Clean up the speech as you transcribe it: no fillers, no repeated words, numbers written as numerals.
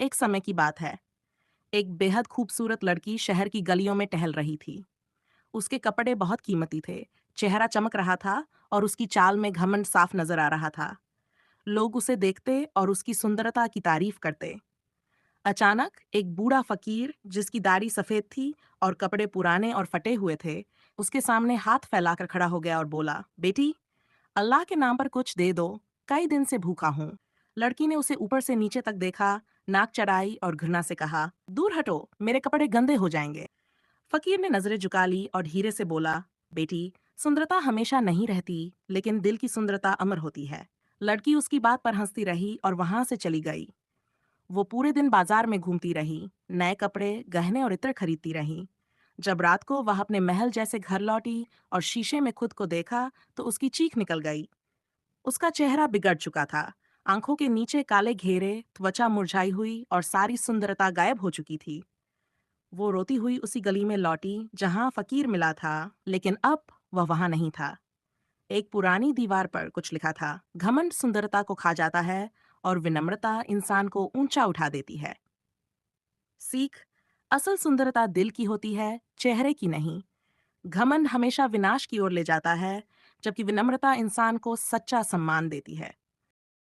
एक समय की बात है। एक बेहद खूबसूरत लड़की शहर की गलियों में टहल रही थी। उसके कपड़े बहुत कीमती थे, चेहरा चमक रहा था और उसकी चाल में घमंड साफ नजर आ रहा था। लोग उसे देखते और उसकी सुंदरता की तारीफ करते। अचानक एक बूढ़ा फकीर, जिसकी दाढ़ी सफेद थी और कपड़े पुराने और फटे हुए थे, उसके सामने हाथ फैलाकर खड़ा हो गया और बोला, बेटी, अल्लाह के नाम पर कुछ दे दो, कई दिन से भूखा हूँ। लड़की ने उसे ऊपर से नीचे तक देखा, नाक चढ़ाई और घृणा से कहा, दूर हटो, मेरे कपड़े गंदे हो जाएंगे। फकीर ने नजरें झुका ली और धीरे से बोला, बेटी, सुंदरता हमेशा नहीं रहती, लेकिन दिल की सुंदरता अमर होती है। लड़की उसकी बात पर हंसती रही और वहां से चली गई। वो पूरे दिन बाजार में घूमती रही, नए कपड़े, गहने और इत्र खरीदती रही। जब रात को वह अपने महल जैसे घर लौटी और शीशे में खुद को देखा, तो उसकी चीख निकल गई। उसका चेहरा बिगड़ चुका था। आंखों के नीचे काले घेरे, त्वचा मुरझाई हुई और सारी सुंदरता गायब हो चुकी थी। वो रोती हुई उसी गली में लौटी जहां फकीर मिला था, लेकिन अब वह वहां नहीं था। एक पुरानी दीवार पर कुछ लिखा था, घमंड सुंदरता को खा जाता है और विनम्रता इंसान को ऊंचा उठा देती है। सीख, असल सुंदरता दिल की होती है, चेहरे की नहीं। घमंड हमेशा विनाश की ओर ले जाता है, जबकि विनम्रता इंसान को सच्चा सम्मान देती है।